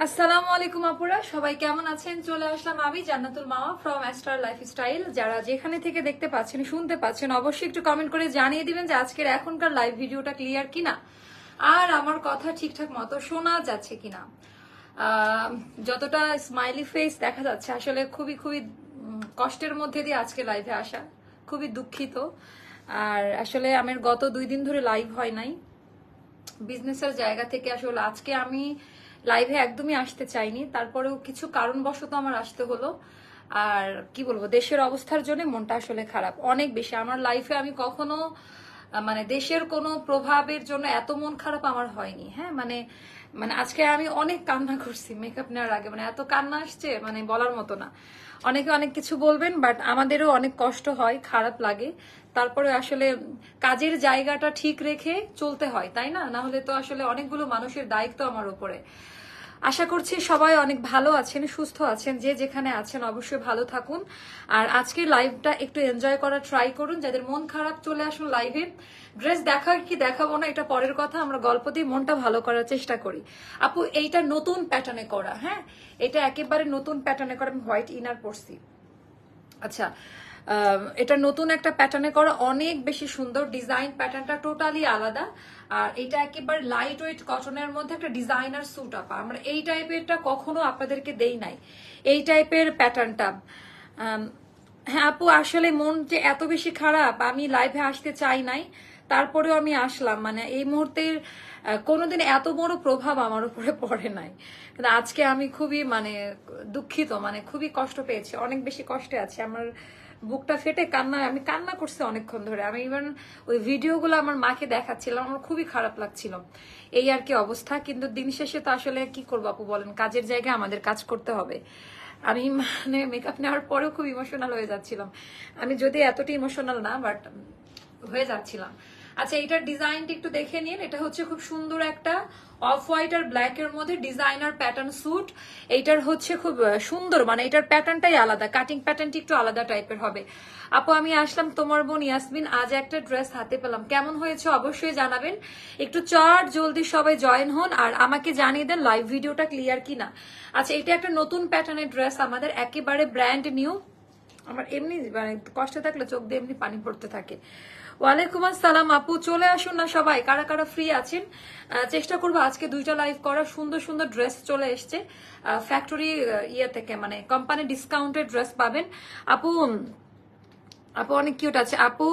আসসালামু আলাইকুম আপুরা, সবাই কেমন আছেন? চলে আসলাম আমি জান্নাতুল মাওয়া ফ্রম অ্যাস্ট্রাল লাইফস্টাইল। যারা যেখানে থেকে দেখতে পাচ্ছেন শুনতে পাচ্ছেন অবশ্যই একটু কমেন্ট করে জানিয়ে দিবেন যে আজকের এখনকার লাইভ ভিডিওটা ক্লিয়ার কিনা, আর আমার কথা ঠিকঠাক মতো শোনা যাচ্ছে কিনা। যতটা স্মাইলি ফেস দেখা যাচ্ছে, আসলে খুবই খুবই কষ্টের মধ্যে দিয়ে আজকে লাইভে আসা, খুবই দুঃখিত। আর আসলে আমার গত 2 দিন ধরে লাইভ হয় নাই বিজনেসের জায়গা থেকে। আসলে আজকে আমি লাইভে একদমই আসতে চাইনি, তারপরেও কিছু কারণবশত আমার আসতে হলো। আর কি বলবো, দেশের অবস্থার জন্য মনটা আসলে খারাপ অনেক বেশি। আমার লাইফে আমি কখনো মানে দেশের কোনো প্রভাবের জন্য এত মন খারাপ আমার হয়নি। হ্যাঁ, মানে মানে আজকে আমি অনেক কান্না করছি মেকআপ নেওয়ার আগে, মানে এত কান্না আসছে মানে বলার মতো না। অনেকে অনেক কিছু বলবেন, বাট আমাদেরও অনেক কষ্ট হয়, খারাপ লাগে। তারপরে আসলে কাজের জায়গাটা ঠিক রেখে চলতে হয়, তাই না? না হলে তো আসলে অনেকগুলো মানুষের দায়িত্ব আমার উপরে। আশা করছি সবাই অনেক ভালো আছেন, সুস্থ আছেন, যে যেখানে আছেন অবশ্যই ভালো থাকুন। আর আজকের লাইভটা একটু এনজয় করার ট্রাই করুন। যাদের মন খারাপ চলে আসুন লাইভে। ড্রেস দেখা কি দেখাবো না এটা পরের কথা, আমরা গল্প দিয়ে মনটা ভালো করার চেষ্টা করি। আপু এইটা নতুন প্যাটার্নে করা, হ্যাঁ এটা একেবারে নতুন প্যাটার্নে করা। আমি হোয়াইট ইনার পরছি। আচ্ছা, এটা নতুন একটা প্যাটার্নে করা, অনেক বেশি সুন্দর। ডিজাইন প্যাটার্নটা টোটালি আলাদা। আর এটা একেবারে লাইট ওয়েট কটনের মধ্যে একটা ডিজাইনার স্যুট। আপা আমরা এই টাইপেরটা কখনো আপনাদেরকে দেই নাই, এই টাইপের প্যাটার্নটা। হ্যাঁ আপু, আসলে মন যে এত বেশি খারাপ, আমি লাইভে আসতে চাই নাই, তারপরেও আমি আসলাম। মানে এই মুহূর্তের কোনোদিন এত বড় প্রভাব আমার উপরে পড়ে নাই, কিন্তু আজকে আমি খুবই মানে দুঃখিত, মানে খুবই কষ্ট পেয়েছি, অনেক বেশি কষ্টে আছে। আমার বুকটা ফেটে আমি কান্না করছি অনেকক্ষণ ধরে। আমি ইভেন ওই ভিডিওগুলো আমার মাকে দেখাচ্ছিলাম, আমার খুবই খারাপ লাগছিল। এই আর কি অবস্থা। কিন্তু দিন শেষে তো আসলে কি করবো আপু বলেন, কাজের জায়গায় আমাদের কাজ করতে হবে। আমি মানে মেকআপ নেওয়ার পরেও খুব ইমোশনাল হয়ে যাচ্ছিলাম। আমি যদি এতটা ইমোশনাল না, বাট হয়ে যাচ্ছিলাম। আচ্ছা, এটার ডিজাইনটা একটু দেখে নিন। এটা হচ্ছে খুব সুন্দর একটা অফ হোয়াইট আর ব্ল্যাক এর মধ্যে ডিজাইনার প্যাটার্ন স্যুট। এইটার হচ্ছে খুব সুন্দর, মানে এটার প্যাটার্নটাই আলাদা, কাটিং প্যাটার্নটি একটু আলাদা টাইপের হবে। আপু আমি আসলাম তোমার বোন ইয়াসমিন, আজ একটা ড্রেস হাতে পেলাম, কেমন হয়েছে অবশ্যই জানাবেন। একটু চট জলদি সবাই জয়েন হন আর আমাকে জানিয়ে দেন লাইভ ভিডিওটা ক্লিয়ার কিনা। আচ্ছা, এটা একটা নতুন প্যাটার্নের ড্রেস, আমাদের একেবারে ব্র্যান্ড নিউ। আমার এমনি মানে কষ্ট থাকলে চোখ দিয়ে এমনি পানি পড়তে থাকে। ওয়ালাইকুম আসসালাম আপু, চলে আসুন না সবাই, কারা কারা ফ্রি আছেন। চেষ্টা করবো আজকে 2টা লাইভ করার। সুন্দর সুন্দর ড্রেস চলে এসছে ফ্যাক্টরি ইয়ে থেকে, মানে কোম্পানি ডিসকাউন্টেড ড্রেস পাবেন। আপু আপু অনেক কিউট আছে আপু।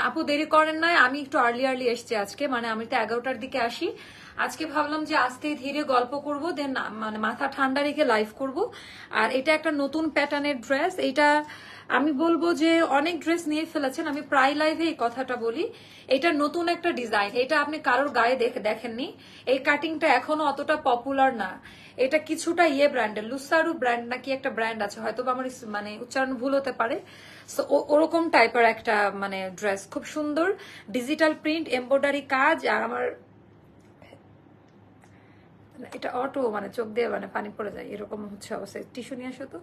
আপু দেরি করেন নাই, আমি একটু আর্লি এসছি আজকে, মানে আমি তো 11টার দিকে আসি। আজকে ভাবলাম যে আস্তে ধীরে গল্প করব, দেন মানে মাথা ঠান্ডা রেখে লাইভ করব। আর এটা একটা নতুন প্যাটার্নের ড্রেস। এটা আমি বলবো যে অনেক ড্রেস নিয়ে ফেলেছেন, আমি প্রায় লাইভে এই কথাটা বলি। এটা নতুন একটা ডিজাইন, এটা আপনি কারোর গায়ে দেখেননি। এই কাটিংটা এখনো অতটা পপুলার না। এটা কিছুটা ইয়ে ব্র্যান্ডের, লুসারু ব্র্যান্ড নাকি একটা ব্র্যান্ড আছে, হয়তো আমার মানে উচ্চারণ ভুল হতে পারে। সো ওরকম টাইপের একটা মানে ড্রেস, খুব সুন্দর ডিজিটাল প্রিন্ট এমব্রয়ডারি কাজ। আর আমার এটা অটো মানে চোখ দিয়ে মানে পানি পড়ে যায় এরকম হচ্ছে অবস্থা। টিস্যু নিয়ে আসো তো।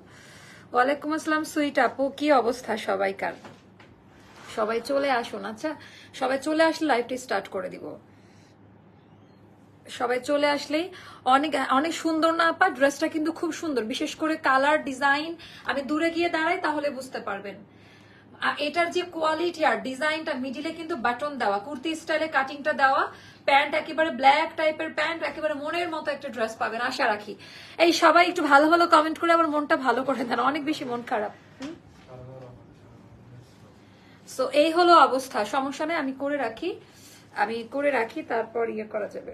ওয়ালাইকুম আসসালাম সুইট আপু, কি অবস্থা সবাইকার? সবাই চলে আসুন। আচ্ছা, সবাই চলে আসলে লাইভটি স্টার্ট করে দিব। সবাই চলে আসলেই অনেক অনেক সুন্দর না আপা? ড্রেসটা কিন্তু খুব সুন্দর, বিশেষ করে কালার ডিজাইন। আমি দূরে গিয়ে দাঁড়াই তাহলে বুঝতে পারবেন। আর এটার যে কোয়ালিটি আর ডিজাইনটা, মিডিলে কিন্তু বাটন দেওয়া, কুর্তি স্টাইলে কাটিংটা দেওয়া, প্যান্ট একেবারে ব্ল্যাক টাইপের প্যান্ট, একেবারে মনের মতো একটা ড্রেস পাবেন আশা রাখি। এই সবাই একটু ভালো ভালো কমেন্ট করে আমার মনটা ভালো করে দেন, অনেক বেশি মন খারাপ। সো এই হলো অবস্থা, সমস্যা নেই, আমি করে রাখি তারপর ইয়ে করা যাবে।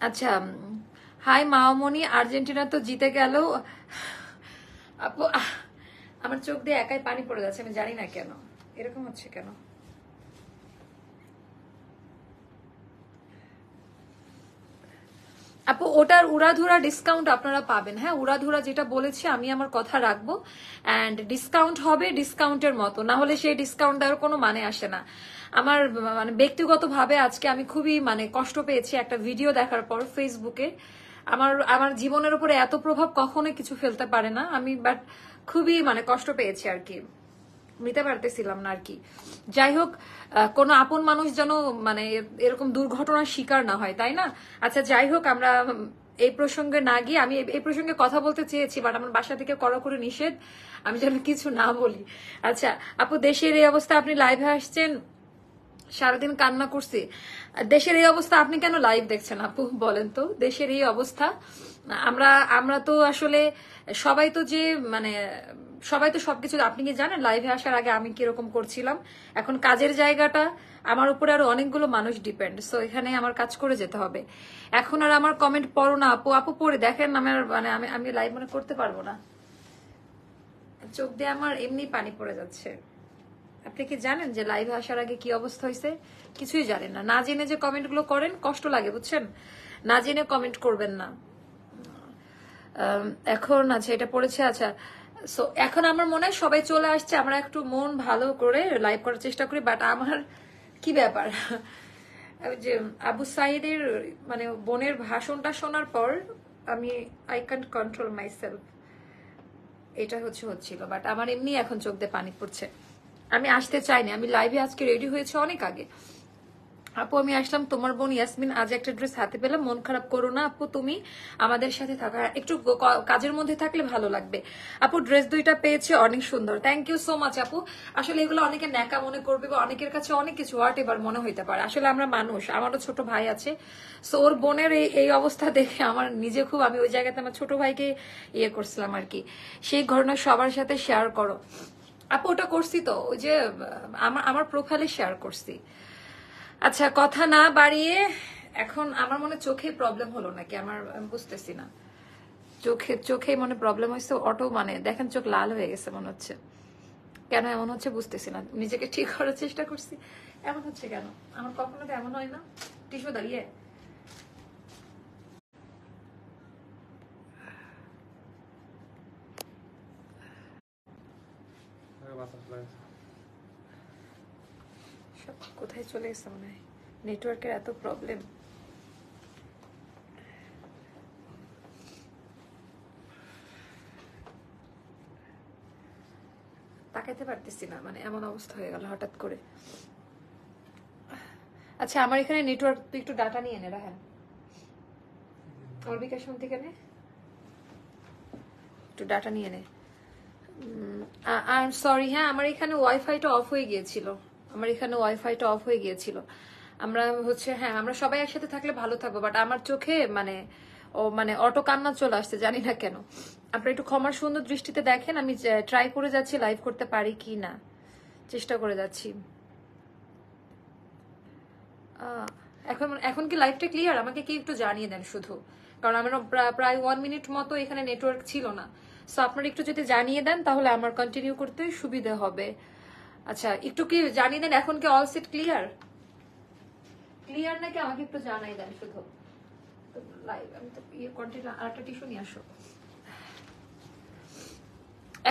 আচ্ছা, হাই মাওমনি, আর্জেন্টিনা তো জিতে গেল আপু। আমার চোখ দিয়ে একাই পানি পড়ে যাচ্ছে, আমি জানি না কেন এরকম হচ্ছে কেন। আপু ওটার উড়াধুরা ডিসকাউন্ট আপনারা পাবেন। হ্যাঁ, উড়াধুরা যেটা বলেছি আমি আমার কথা রাখবো, অ্যান্ড ডিসকাউন্ট হবে ডিসকাউন্টের মতো, না হলে সেই ডিসকাউন্ট দেওয়ার কোনো মানে আসে না। আমার মানে ব্যক্তিগতভাবে আজকে আমি খুবই মানে কষ্ট পেয়েছি একটা ভিডিও দেখার পর ফেসবুকে। আমার আমার জীবনের উপরে এত প্রভাব কখনোই কিছু ফেলতে পারে না আমি, বাট খুবই মানে কষ্ট পেয়েছি আর কি। নিতে পারতেছিলাম না আর কি। যাই হোক, কোনো আপন মানুষ যেন মানে এরকম দুর্ঘটনার শিকার না হয়, তাই না? আচ্ছা যাই হোক, আমরা এই প্রসঙ্গে না গিয়ে, আমি এই প্রসঙ্গে কথা বলতে চেয়েছি, বাট আমার বাসা থেকে কড়াকড়ি নিষেধ, আমি যেন কিছু না বলি। আচ্ছা আপু, দেশের এই অবস্থা, আপনি লাইভে আসছেন, সারাদিন কান্না করছি। দেশের এই অবস্থা, আপনি কেন লাইভ দেখছেন আপু বলেন তো? দেশের এই অবস্থা, আমরা আমরা তো আসলে সবাই তো যে মানে সবাই তো সবকিছু, আপনি কি জানেন লাইভে আসার আগে আমি কিরকম করছিলাম? এখন কাজের জায়গাটা আমার উপরে আরো অনেকগুলো মানুষ ডিপেন্ড, সো এখানে আমার কাজ করে যেতে হবে। এখন আর আমার কমেন্ট পড়ো না আপু। আপু পড়ে দেখেন, আমার মানে আমি লাইভ মনে করতে পারবো না, চোখ দিয়ে আমার এমনি পানি পড়ে যাচ্ছে। আপনি কি জানেন যে লাইভে আসার আগে কি অবস্থা হয়েছে? কিছুই জানেন না, না জেনে যে কমেন্ট গুলো করেন কষ্ট লাগে, বুঝছেন? না জেনে কমেন্ট করবেন না। এখন আচ্ছা এটা পড়েছে, আচ্ছা সো এখন আমার মনে হয় সবাই চলে আসছে, আমরা একটু মন ভালো করে লাইভ করার চেষ্টা করি। বাট আমার কি ব্যাপার, যে আবু সাইদের মানে বোনের ভাষণটা শোনার পর আমি I can't control my self, এটা হচ্ছিল। বাট আমার এমনি এখন চোখ দিয়ে পানি পড়ছে। আমি আসতে চাইনি, আমি লাইভে আজকে রেডি হয়েছে অনেক আগে। আপু আমি আসলাম, তোমার বোন ইয়াসমিন আজ একটা ড্রেস হাতে পেলাম, মন খারাপ করো না আপু, তুমি আমাদের সাথে থাকা, একটু কাজের মধ্যে থাকলে ভালো লাগবে। আপু ড্রেস দুইটা পেয়েছে, অনেক সুন্দর, থ্যাংক ইউ সো মাচ আপু। আসলে এগুলো অনেকে ন্যাকা মনে করবে বা অনেকের কাছে অনেক কিছু হোয়াট এভার মনে হইতে পারে, আসলে আমরা মানুষ। আমারও ছোট ভাই আছে, সো ওর বোনের এই অবস্থা দেখে আমার নিজে খুব, আমি ওই জায়গাতে আমার ছোট ভাইকে ইয়ে করছিলাম আর কি, সেই ঘটনা সবার সাথে শেয়ার করো আপু। ওটা করছি তো, ওই যে আমার প্রোফাইলে শেয়ার করছি। আচ্ছা কথা না বাড়িয়ে, এখন আমার মনে চোখে প্রবলেম হলো নাকি আমার, আমি বুঝতেছি না, চোখে মনে প্রবলেম হয়েছে। অটো মানে দেখেন চোখ লাল হয়ে গেছে মনে হচ্ছে, কেন এমন হচ্ছে বুঝতেছি না। নিজেকে ঠিক করার চেষ্টা করছি, এমন হচ্ছে কেন? আমার কখনো তো এমন হয় না। টিস্যু দাঁড়িয়ে, সব কোথায় চলে গেছে মনে হয়, নেটওয়ার্কের এত প্রবলেম। তাকাইতে পারতেছি না, মানে এমন অবস্থা হয়ে গেল হঠাৎ করে। আচ্ছা আমার এখানে নেটওয়ার্ক, তুই একটু ডাটা নিয়ে নে রাহেন, আমার বিকাশ থেকে নে, একটু ডাটা নিয়ে নে। আই এম সরি, হ্যাঁ আমার এখানে ওয়াইফাইটা অফ হয়ে গিয়েছিল, আমরা হচ্ছে, হ্যাঁ আমরা সবাই একসাথে থাকলে ভালো থাকবো, বাট আমার চোখে মানে মানে অটো কান্না চলে আসছে, জানি না কেন। আপনারা একটু ক্ষমার সুন্দর দৃষ্টিতে দেখেন, আমি ট্রাই করে যাচ্ছি লাইভ করতে পারি কি না, চেষ্টা করে যাচ্ছি। এখন এখন কি লাইভটা ক্লিয়ার? আমাকে কি একটু জানিয়ে দেন শুধু, কারণ আমার প্রায় 1 মিনিট মতো এখানে নেটওয়ার্ক ছিল না, সো আপনারা একটু যদি জানিয়ে দেন তাহলে আমার কন্টিনিউ করতে সুবিধা হবে। আচ্ছা একটু কি জানিয়ে দেন, এখন কি অল সেট ক্লিয়ার নাকি আমাকে একটু জানাই দেন শুধু। লাইভ আমি তো ইয়ে কন্টিনিউ, আরেকটা টিস্যু নিয়ে আসো।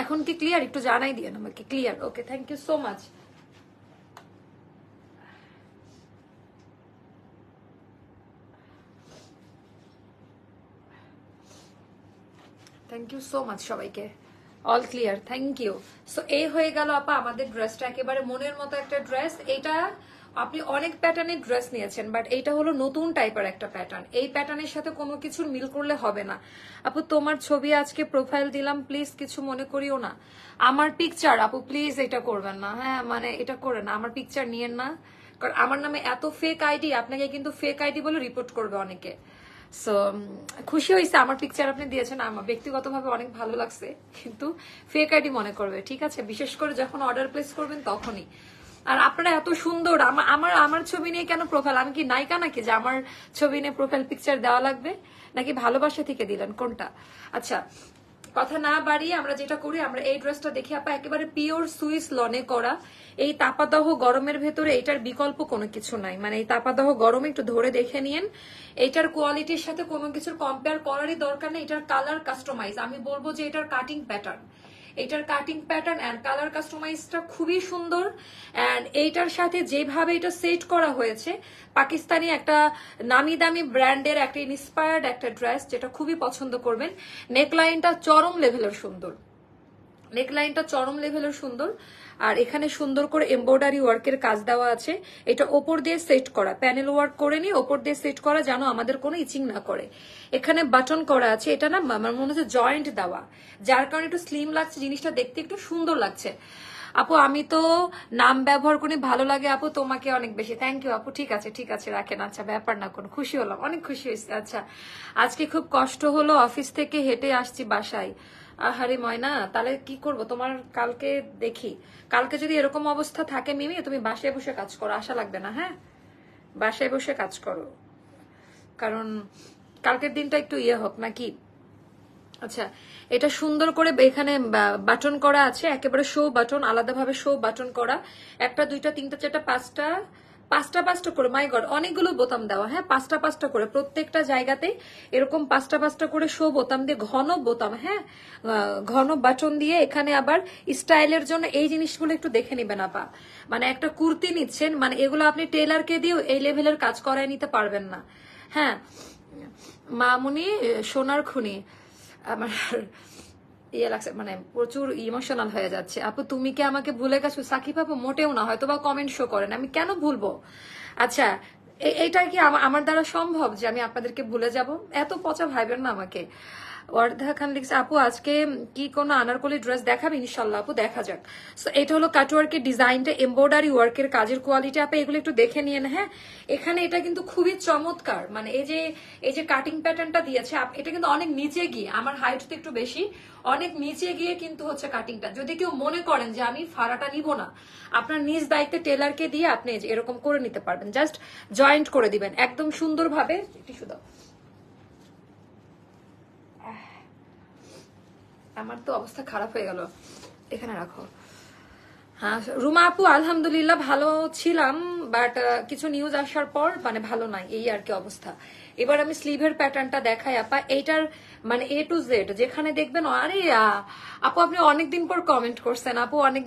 এখন কি ক্লিয়ার? একটু জানাই দিয়েন আমাকে clear. Okay, thank you so much. Thank you so much সবাইকে, all clear, thank you. So এই হয়ে গেল আপা আমাদের ড্রেসটা, একেবারে মনের মতো একটা ড্রেস। এটা আপনি অনেক প্যাটার্নের ড্রেস নিয়েছেন, বাট এইটা হলো নতুন টাইপের একটা প্যাটার্ন, এই প্যাটার্নের সাথে কোনো কিছুর মিল করলে হবে না। আপু তোমার ছবি আজকে প্রোফাইল দিলাম, প্লিজ কিছু মনে করিও না। আমার পিকচার আপু প্লিজ এটা করবেন না, হ্যাঁ মানে এটা করে না, আমার পিকচার নিয়েন না, কারণ আমার নামে এত ফেক আইডি, আপনাকে কিন্তু ফেক আইডি বলে রিপোর্ট করবে অনেকে। সো খুশি হয়েছে আমার পিকচার আপনি দিয়েছেন, আমার ব্যক্তিগতভাবে অনেক ভালো লাগছে, কিন্তু ফেক আইডি মনে করবে, ঠিক আছে? বিশেষ করে যখন অর্ডার প্লেস করবেন তখনই। আর আপনারা এত সুন্দর, আমার আমার ছবি নিয়ে কেন প্রোফাইল? আমি কি নায়িকা নাকি যে আমার ছবি নিয়ে প্রোফাইল পিকচার দেওয়া লাগবে? নাকি ভালোবাসা থেকে দিলেন, কোনটা? আচ্ছা কথা না বাড়িয়ে আমরা যেটা করি, আমরা এই ড্রেসটা দেখি আপা, একেবারে পিওর সুইস লনে করা, এই তাপাদাহ গরমের ভেতরে এটার বিকল্প কোনো কিছু নাই, মানে এই তাপাদাহ গরমে একটু ধরে দেখে নিন, এটার কোয়ালিটির সাথে কোনো কিছুর কম্পেয়ার করারই দরকার নেই। এটার কালার কাস্টমাইজ, আমি বলবো যে এটার কাটিং প্যাটার্ন, এটার কাটিং প্যাটার্ন এন্ড কালার কাস্টমাইজটা খুবই সুন্দর। এন্ড এইটার সাথে যেভাবে এটা সেট করা হয়েছে, পাকিস্তানি একটা নামি দামি ব্র্যান্ডের একটা ইন্সপায়ার্ড একটা ড্রেস, যেটা খুবই পছন্দ করবেন। নেকলাইনটা চরম লেভেলের সুন্দর, নেকলাইনটা চরম লেভেলের সুন্দর, আর এখানে সুন্দর করে এমব্রয়ডারি ওয়ার্কের কাজ দেওয়া আছে। এটা ওপর দিয়ে সেট করা, প্যানেল ওয়ার্ক করে নিয়ে ওপর দিয়ে সেট করা, যেন আমাদের কোনো ইচিং না করে। এখানে বাটন করা আছে, এটা না আমার মনে হচ্ছে জয়েন্ট দেওয়া, যার কারণে একটু স্লিম লাগছে, জিনিসটা দেখতে একটু সুন্দর লাগছে। আপু আমি তো নাম ব্যবহার করি, ভালো লাগে আপু, তোমাকে অনেক বেশি। থ্যাংক ইউ আপু, ঠিক আছে ঠিক আছে, রাখেন। আচ্ছা ব্যাপার না, কোনো খুশি হলাম, অনেক খুশি হয়েছে। আচ্ছা আজকে খুব কষ্ট হলো, অফিস থেকে হেঁটে আসছি বাসায়। আহারে ময়না, তাহলে কি করব, তোমার কালকে দেখি, কালকে যদি এরকম অবস্থা থাকে মিমি, তুমি বাসায় বসে কাজ করো, আশা লাগবে না। হ্যাঁ বাসায় বসে কাজ করো, কারণ কালকের দিনটা একটু ইয়ে হোক নাকি। আচ্ছা এটা সুন্দর করে এখানে বাটন করা আছে, একেবারে শো বাটন, আলাদাভাবে শো বাটন করা, একটা দুইটা তিনটা চারটা পাঁচটা, পাঁচটা পাঁচটা করে, মাই গড অনেকগুলো বোতাম দেওয়া। হ্যাঁ পাঁচটা পাঁচটা করে প্রত্যেকটা জায়গাতে এরকম পাঁচটা পাঁচটা করে শো বোতাম দিয়ে, ঘন বোতাম, হ্যাঁ ঘন বাটন দিয়ে। এখানে আবার স্টাইলের জন্য এই জিনিসগুলো একটু দেখে নিবেন আপা, মানে একটা কুর্তি নিচ্ছেন, মানে এগুলো আপনি টেলারকে দিয়েও এই লেভেলের কাজ করায় নিতে পারবেন না। হ্যাঁ মামুনি সোনার খুনি, আমার ইয়ে লাগছে, মানে প্রচুর ইমোশনাল হয়ে যাচ্ছে। আপু তুমি কি আমাকে ভুলে গেছো? সাকিব আপু মোটেও না, হয়তো বা কমেন্ট শো করেন, আমি কেন ভুলবো? আচ্ছা এইটা কি আমার দ্বারা সম্ভব যে আমি আপনাদেরকে ভুলে যাব? এত পচা ভাইবেন না আমাকে। ওয়ার্ধা খান লিখছে আপু আজকে কি কোনো আনারকলি ড্রেস দেখাবে? ইনশাল্লাহ আপু দেখা যাক। সো এটা হলো কাটওয়ার্কের ডিজাইনটা, এমব্রয়ডারি ওয়ার্কের কাজের কোয়ালিটি, আপনি এগুলো একটু দেখে নিন। হ্যাঁ এখানে এটা কিন্তু খুবই চমৎকার, মানে এই যে কাটিং প্যাটার্নটা দিয়েছে, এটা কিন্তু অনেক নিচে গিয়ে, আমার হাইট তো একটু বেশি, অনেক নিচে গিয়ে কিন্তু হচ্ছে কাটিংটা। যদি কেউ মনে করেন যে আমি ফাড়াটা নিব না, আপনার নিজ দায়িত্বে টেলারকে দিয়ে আপনি এরকম করে নিতে পারবেন, জাস্ট জয়েন্ট করে দিবেন একদম সুন্দরভাবে। টিস্যু দাও, আমার তো অবস্থা খারাপ হয়ে গেল, এখানে রাখো। হ্যাঁ রুমা আপু আলহামদুলিল্লাহ ভালো ছিলাম, বাট কিছু নিউজ আসার পর মানে ভালো নাই, এই আর কি অবস্থা। এবার আমি স্লিভের প্যাটার্নটা দেখাই আপা, এইটার মানে A to Z যেখানে দেখবেন। আরে আপু আপনি অনেকদিন পর কমেন্ট করছেন, আপু অনেক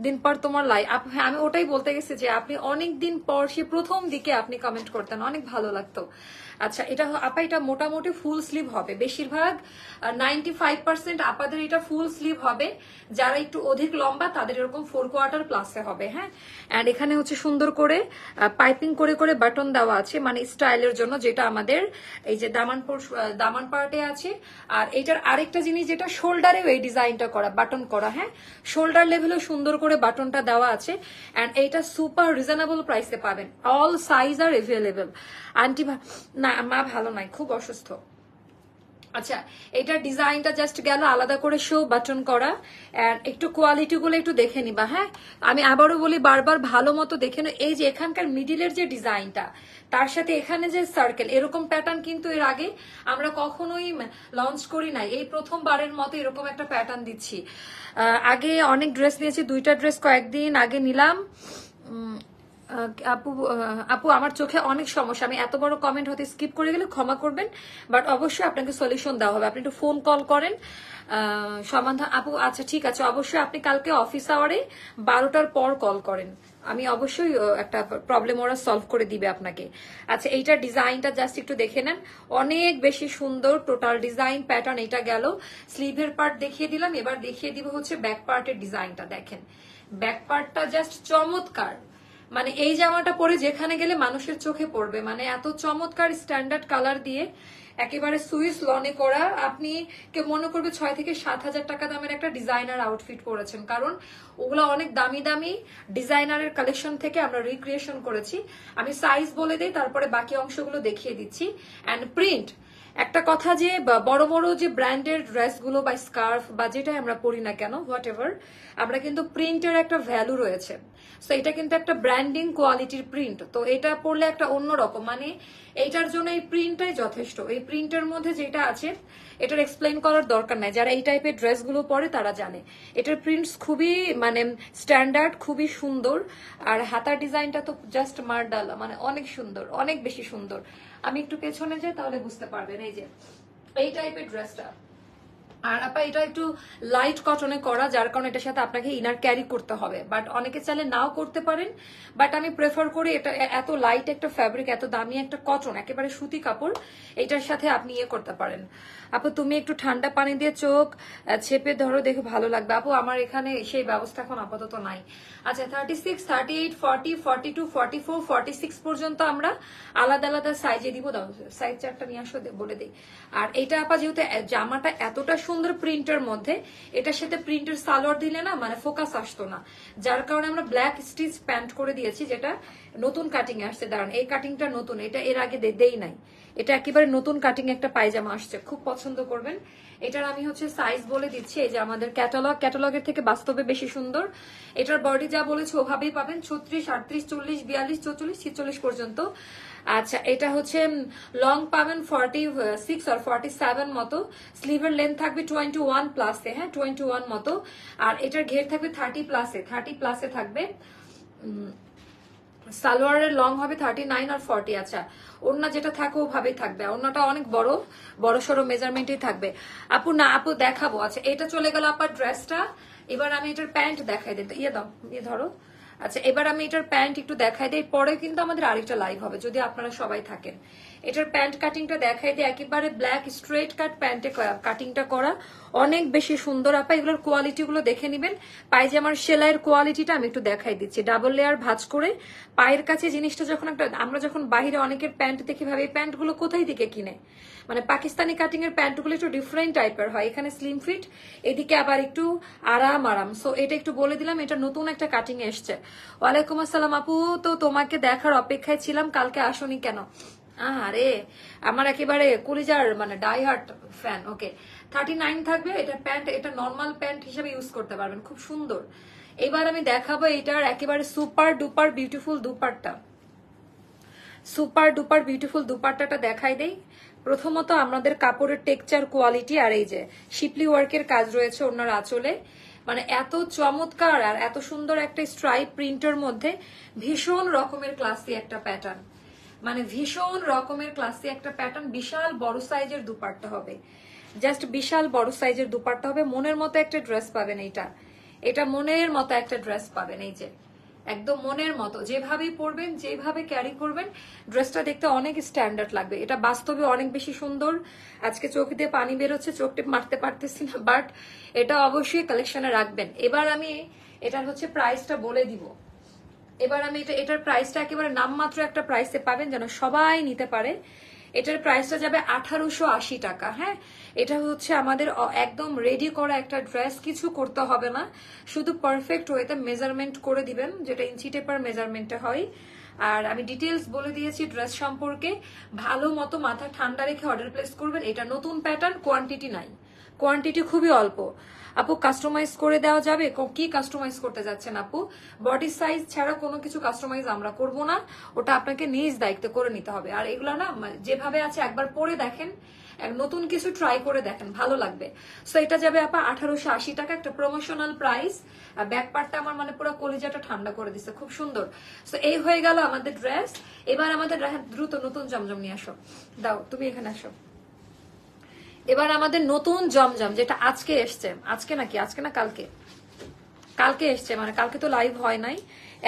দিন পর তোমার আপু, হ্যাঁ আমি ওটাই বলতে গেছি যে আপনি অনেকদিন পর, সে প্রথম দিকে আপনি কমেন্ট করতেন, অনেক ভালো লাগতো। আচ্ছা এটা আপা এটা মোটামুটি ফুল স্লিভ হবে, বেশিরভাগ 95% আপাদের এটা ফুল স্লিভ হবে, যারা একটু অধিক লম্বা তাদের এরকম 4/4 প্লাসে হবে। হ্যাঁ এন্ড এখানে হচ্ছে সুন্দর করে পাইপিং করে করে বাটন দেওয়া আছে, মানে স্টাইলের জন্য, যেটা আমাদের এই যে দামান পার্টে আছে। আর এটার আরেকটা জিনিস যেটা শোল্ডারেও এই ডিজাইনটা করা, বাটন করা। হ্যাঁ শোল্ডার লেভেলেও সুন্দর করে বাটনটা দেওয়া আছে, এন্ড এইটা সুপার রিজনেবল প্রাইসে পাবেন, অল সাইজ আর এভেলেবেল। আন্টি না মা ভালো নাই, খুব অসুস্থ। আচ্ছা এটার ডিজাইনটা জাস্ট গেল আলাদা করে শো বাটন করা, আর একটু কোয়ালিটি গুলো একটু দেখে নিবা। হ্যাঁ আমি আবারও বলি বারবার, ভালো মতো দেখে নো। এই যে এখানকার মিডিলের যে ডিজাইনটা, তার সাথে এখানে যে সার্কেল, এরকম প্যাটার্ন কিন্তু এর আগে আমরা কখনোই লঞ্চ করি নাই, এই প্রথমবারের মতো এরকম একটা প্যাটার্ন দিচ্ছি। আগে অনেক ড্রেস নিয়েছি, 2টা ড্রেস কয়েকদিন আগে নিলাম। আপু আপু আমার চোখে অনেক সমস্যা, আমি এত বড় কমেন্ট হতে স্কিপ করে গেলে ক্ষমা করবেন, বাট অবশ্যই আপনাকে সলিউশন দেওয়া হবে, আপনি একটু ফোন কল করেন সমাধান। আপু আচ্ছা ঠিক আছে, অবশ্যই আপনি কালকে অফিস আওয়ারে 12টার পর কল করেন, আমি অবশ্যই একটা প্রবলেম ওরা সলভ করে দিবে আপনাকে। আচ্ছা এইটার ডিজাইনটা জাস্ট একটু দেখে নেন, অনেক বেশি সুন্দর টোটাল ডিজাইন প্যাটার্ন। এটা গেল স্লিভের পার্ট দেখিয়ে দিলাম, এবার দেখিয়ে দিব হচ্ছে ব্যাক পার্টের ডিজাইনটা। দেখেন ব্যাক পার্টটা জাস্ট চমৎকার, মানে এই জামাটা পরে যেখানে গেলে মানুষের চোখে পড়বে, মানে এত চমৎকার স্ট্যান্ডার্ড কালার দিয়ে একেবারে সুইস লনে করা। আপনি কেউ মনে করবে 6 থেকে 7 হাজার টাকা দামের একটা ডিজাইনার আউটফিট পরেছেন, কারণ ওগুলো অনেক দামি দামি ডিজাইনারের কালেকশন থেকে আমরা রিক্রিয়েশন করেছি। আমি সাইজ বলে দিই, তারপরে বাকি অংশগুলো দেখিয়ে দিচ্ছি। অ্যান্ড প্রিন্ট, একটা কথা যে বড় বড় যে ব্র্যান্ডের ড্রেসগুলো বা স্কার্ফ বা যেটাই আমরা পরি না কেন, হোয়াট এভার, আমরা কিন্তু প্রিন্টের একটা ভ্যালু রয়েছে। সো এটা কিন্তু একটা ব্র্যান্ডিং কোয়ালিটির প্রিন্ট, তো এটা পরলে একটা অন্যরকম, মানে এইটার জন্য এই প্রিন্টটাই যথেষ্ট। এই প্রিন্টের মধ্যে যেটা আছে এটার এক্সপ্লেন করার দরকার নাই, যারা এই টাইপের ড্রেসগুলো পরে তারা জানে। এটার প্রিন্টস খুবই মানে স্ট্যান্ডার্ড, খুবই সুন্দর, আর হাতার ডিজাইনটা তো জাস্ট মার্ডালা, মানে অনেক সুন্দর, অনেক বেশি সুন্দর। আমি একটু পেছনে যাই তাহলে বুঝতে পারবেন। এই যে এই টাইপের ড্রেসটা, আর আপা এটা একটু লাইট কটনে করা, যার কারণে এটার সাথে আপনাকে ইনার ক্যারি করতে হবে, বাট অনেকে চাইলে নাও করতে পারেন, বাট আমি প্রেফার করি এটা এত লাইট একটা ফ্যাব্রিক, এত দামি একটা কটন, একেবারে সুতি কাপড়, এটার সাথে আপনি ইয়ে করতে পারেন। আপু তুমি একটু ঠান্ডা পানি দিয়ে চোখ ছেপে ধরো, দেখে ভালো লাগবে। আপু আমার এখানে সেই ব্যবস্থা এখন আপাতত নাই। আচ্ছা 36, 38, 40, 42, 44, 46 পর্যন্ত আমরা আলাদা আলাদা সাইজে দিব। দাও সাইজ চারটা নিয়ে আসো, বলে দিই। আর এটা আপা যেহেতু জামাটা এতটা সুন্দর প্রিন্টের মধ্যে, এটার সাথে প্রিন্টের সালোয়ার দিলে না মানে ফোকাস আসতো না, যার কারণে আমরা ব্ল্যাক স্টিচ প্যান্ট করে দিয়েছি, যেটা নতুন কাটিং এ আসছে। দাঁড়ান, এই কাটিংটা নতুন, এটা এর আগে দেই নাই, এটা একেবারে নতুন কাটিং একটা পায়জামা আসছে, খুব পছন্দ করবেন। এটার আমি হচ্ছে সাইজ বলে দিচ্ছি, এই যে আমাদের ক্যাটালগের থেকে বাস্তবে বেশি সুন্দর। এটার বডি যা বলেছে ওভাবেই পাবেন, 36, 38, 40, 42, 44, 46 পর্যন্ত। আচ্ছা এটা হচ্ছে লং পাবেন 46 আর 47 মতো, স্লিভের লেন্থ থাকবে 21 প্লাসে, হ্যাঁ 21 মতো, আর এটার ঘের থাকবে 30 প্লাসে থাকবে। সালোয়ারের লং হবে 39 আর 40। আচ্ছা ওড়না যেটা থাকে ওভাবেই থাকবে, ওড়নাটা অনেক বড় সড়ো মেজারমেন্টই থাকবে। আপু না আপু দেখাবো। আচ্ছা এটা চলে গেল আপনার ড্রেসটা, এবার আমি এটার প্যান্ট দেখাই দিই, ইয়ে দাও, ইয়ে ধরো। আচ্ছা এবার আমি এটার প্যান্ট একটু দেখাই দিই, পরে কিন্তু আমাদের আরেকটা লাইভ হবে যদি আপনারা সবাই থাকেন। এটার প্যান্ট কাটিংটা দেখাই দিই, একেবারে ব্ল্যাক স্ট্রেট কাট প্যান্টে কাটিংটা করা, অনেক বেশি সুন্দর। আপা এগুলোর কোয়ালিটি গুলো দেখে নিবেন, পায়জামার সেলাইয়ের কোয়ালিটিটা আমি একটু দেখাই দিচ্ছি, ডাবল লেয়ার ভাঁজ করে পায়ের কাছে জিনিসটা যখন একটা, আমরা যখন বাইরে অনেকের প্যান্ট দেখি ভাবে এই প্যান্ট গুলো কোথায় থেকে কিনে, মানে পাকিস্তানি কাটিং এর প্যান্ট গুলো একটু ডিফারেন্ট টাইপের হয়, এখানে স্লিম ফিট, এদিকে আবার একটু আরাম। সো এটা একটু বলে দিলাম, এটা নতুন একটা কাটিং এসছে। ওয়ালাইকুম আসসালাম আপু, তো তোমাকে দেখার অপেক্ষায় ছিলাম, কালকে আসোনি কেন? আরে আমার একেবারে কলিজার মানে ডাই হার্ট ফ্যান। ওকে 39 থাকবে এটা প্যান্ট, এটা নর্মাল প্যান্ট হিসেবে ইউজ করতে পারবেন, খুব সুন্দর। এবার আমি দেখাবো এটার একেবারে super duper beautiful dupatta, super duper beautiful দুপাট্টাটা দেখাই দেই। প্রথমত আমাদের কাপড়ের টেক্সচার কোয়ালিটি, আর এই যে শিপলি ওয়ার্কের কাজ রয়েছে ওনার আঁচলে, মানে এত চমৎকার আর এত সুন্দর একটা স্ট্রাইপ প্রিন্টের মধ্যে ভীষণ রকমের ক্লাসি একটা প্যাটার্ন, মানে ভীষণ রকমের ক্লাসি একটা প্যাটার্ন। বিশাল বড় সাইজের দুপাট্টা হবে, জাস্ট বিশাল বড় সাইজের দুপাট্টা হবে, মনের মতো একটা ড্রেস পাবেন। এটা মনের মতো একটা ড্রেস পাবেন, এই যে একদম মনের মতো, যেভাবেই পরবেন যেভাবে ক্যারি করবেন ড্রেসটা দেখতে অনেক স্ট্যান্ডার্ড লাগবে। এটা বাস্তবে অনেক বেশি সুন্দর। আজকে চোখ দিয়ে পানি বেরোচ্ছে, চোখ টিপ মারতে পারতেছি না, বাট এটা অবশ্যই কালেকশনে রাখবেন। এবার আমি এটার হচ্ছে প্রাইসটা বলে দিব। এবার আমি এটার প্রাইসটা একেবারে নামমাত্র একটা প্রাইসে পাবেন, যেন সবাই নিতে পারে। এটার প্রাইসটা যাবে 1880 টাকা। হ্যাঁ এটা হচ্ছে আমাদের একদম রেডি করা একটা ড্রেস, কিছু করতে হবে না, শুধু পারফেক্ট ওয়েতে মেজারমেন্ট করে দিবেন, যেটা ইঞ্চি টেপার মেজারমেন্টে হয়। আর আমি ডিটেলস বলে দিয়েছি ড্রেস সম্পর্কে, ভালো মতো মাথা ঠান্ডা রেখে অর্ডার প্লেস করবেন। এটা নতুন প্যাটার্ন, কোয়ান্টিটি নাই, কোয়ান্টিটি খুবই অল্প। আপু কাস্টমাইজ করে দেওয়া যাবে? কি কাস্টমাইজ করতে যাচ্ছেন আপু? বডি সাইজ ছাড়া কোনো কিছু কাস্টমাইজ আমরা করব না, ওটা আপনাকে নিজ দায়িত্ব করে নিতে হবে। আর এগুলো না যেভাবে আছে একবার পরে দেখেন, নতুন কিছু ট্রাই করে দেখেন, ভালো লাগবে। সো এটা যাবে আপা 1880 টাকা, একটা প্রমোশনাল প্রাইস। আর ব্যাক পার্টটা আমার মানে পুরো কলিজাটা ঠান্ডা করে দিচ্ছে, খুব সুন্দর। সো এই হয়ে গেল আমাদের ড্রেস। এবার আমাদের দ্রুত নতুন জমজম নিয়ে আসো, দাও তুমি এখানে আসো। এবার আমাদের নতুন জমজম যেটা আজকে এসছে, আজকে না কালকে এসছে, মানে কালকে তো লাইভ হয় নাই।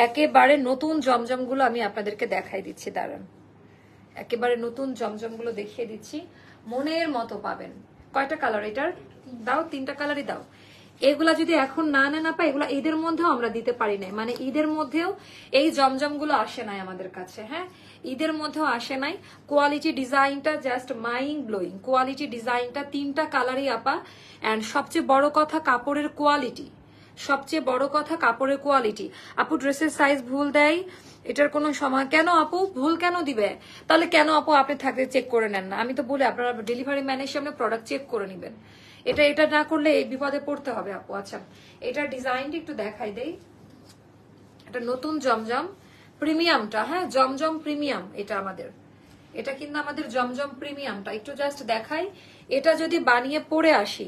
একেবারে নতুন জমজম গুলো আমি আপনাদেরকে দেখাই দিচ্ছি, দাঁড়ান একেবারে নতুন জমজম গুলো দেখিয়ে দিচ্ছি, মনের মতো পাবেন। কয়টা কালার এটার? দাও 3টা কালারই দাও। এগুলা যদি এখন না পাই, এগুলা ঈদের মধ্যেও আমরা দিতে পারি নাই, মানে ঈদের মধ্যেও এই জমজম গুলো আসে নাই আমাদের কাছে। হ্যাঁ ঈদের মধ্যেও আসে নাই। কোয়ালিটি ডিজাইনটা জাস্ট মাইন্ড ব্লোয়িং, কোয়ালিটি ডিজাইনটা 3টা কালারই আপা। এন্ড সবচেয়ে বড় কথা কাপড়ের কোয়ালিটি, সবচেয়ে বড় কথা কাপড়ের কোয়ালিটি। আপু ড্রেসের সাইজ ভুল দেয়, এটার কোনো সময় কেন আপু ভুল কেন দিবে? তাহলে কেন আপু আপনি থাকতে চেক করে নেন না? আমি তো বলি আপনারা ডেলিভারি ম্যানের সামনে প্রোডাক্ট চেক করে নেবেন, এটা না করলে এই বিপদে পড়তে হবে আপু। আচ্ছা এটার ডিজাইনটা একটু দেখাই দেই, এটা নতুন জমজম প্রিমিয়ামটা, হ্যাঁ জমজম প্রিমিয়াম এটা আমাদের, এটা কিন্তু আমাদের জমজম প্রিমিয়ামটা একটু জাস্ট দেখাই। এটা যদি বানিয়ে পরে আসি,